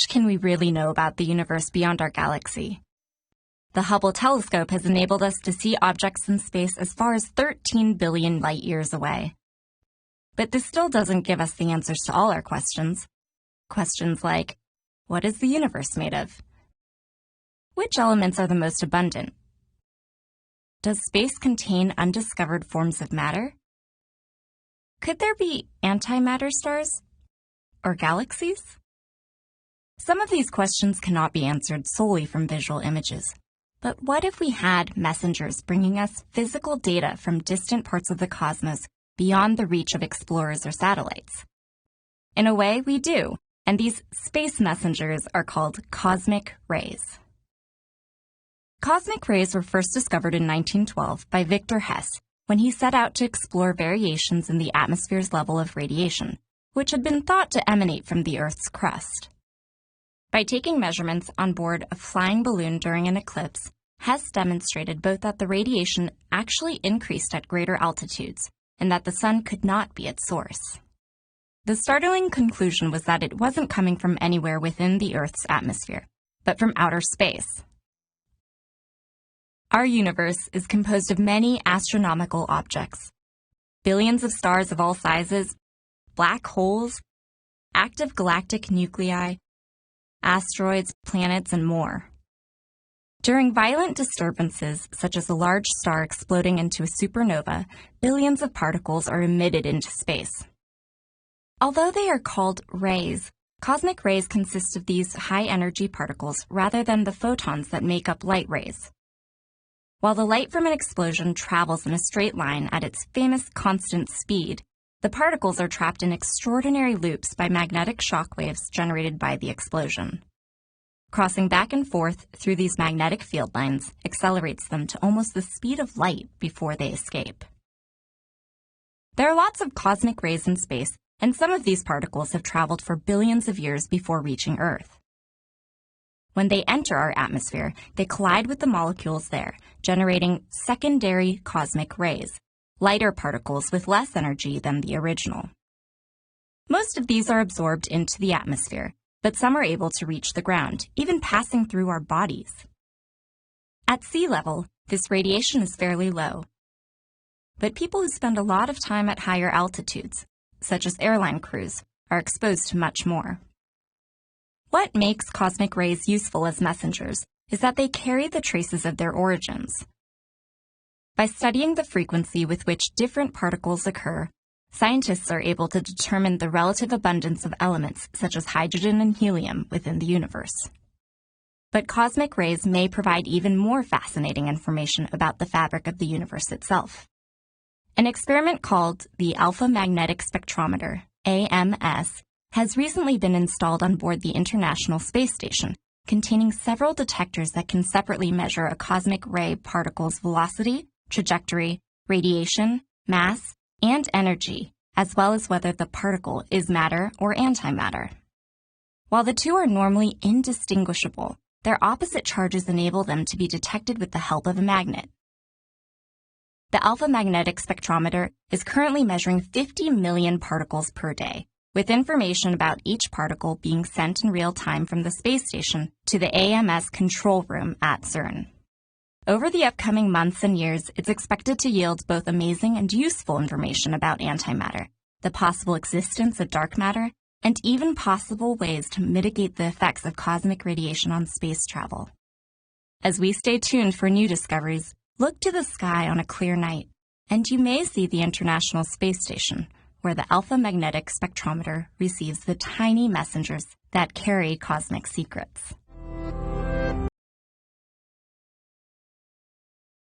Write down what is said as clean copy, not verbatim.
much can we really know about the universe beyond our galaxy? The Hubble telescope has enabled us to see objects in space as far as 13 billion light-years away. But this still doesn't give us the answers to all our questions. Questions like, what is the universe made of? Which elements are the most abundant? Does space contain undiscovered forms of matter? Could there be antimatter stars? Or galaxies? Some of these questions cannot be answered solely from visual images. But what if we had messengers bringing us physical data from distant parts of the cosmos beyond the reach of explorers or satellites? In a way, we do, and these space messengers are called cosmic rays. Cosmic rays were first discovered in 1912 by Victor Hess when he set out to explore variations in the atmosphere's level of radiation, which had been thought to emanate from the Earth's crust. By taking measurements on board a flying balloon during an eclipse, Hess demonstrated both that the radiation actually increased at greater altitudes and that the sun could not be its source. The startling conclusion was that it wasn't coming from anywhere within the Earth's atmosphere, but from outer space. Our universe is composed of many astronomical objects. Billions of stars of all sizes, black holes, active galactic nuclei, asteroids, planets, and more. During violent disturbances, such as a large star exploding into a supernova, billions of particles are emitted into space. Although they are called rays, cosmic rays consist of these high-energy particles rather than the photons that make up light rays. While the light from an explosion travels in a straight line at its famous constant speed, the particles are trapped in extraordinary loops by magnetic shock waves generated by the explosion. Crossing back and forth through these magnetic field lines accelerates them to almost the speed of light before they escape. There are lots of cosmic rays in space, and some of these particles have traveled for billions of years before reaching Earth. When they enter our atmosphere, they collide with the molecules there, generating secondary cosmic rays, lighter particles with less energy than the original. Most of these are absorbed into the atmosphere, but some are able to reach the ground, even passing through our bodies. At sea level, this radiation is fairly low. But people who spend a lot of time at higher altitudes, such as airline crews, are exposed to much more. What makes cosmic rays useful as messengers is that they carry the traces of their origins. By studying the frequency with which different particles occur, scientists are able to determine the relative abundance of elements such as hydrogen and helium within the universe. But cosmic rays may provide even more fascinating information about the fabric of the universe itself. An experiment called the Alpha Magnetic Spectrometer, AMS, has recently been installed on board the International Space Station, containing several detectors that can separately measure a cosmic ray particle's velocity, trajectory, radiation, mass, and energy, as well as whether the particle is matter or antimatter. While the two are normally indistinguishable, their opposite charges enable them to be detected with the help of a magnet. The Alpha Magnetic Spectrometer is currently measuring 50 million particles per day, with information about each particle being sent in real time from the space station to the AMS control room at CERN. Over the upcoming months and years, it's expected to yield both amazing and useful information about antimatter, the possible existence of dark matter, and even possible ways to mitigate the effects of cosmic radiation on space travel. As we stay tuned for new discoveries, look to the sky on a clear night, and you may see the International Space Station, where the Alpha Magnetic Spectrometer receives the tiny messengers that carry cosmic secrets.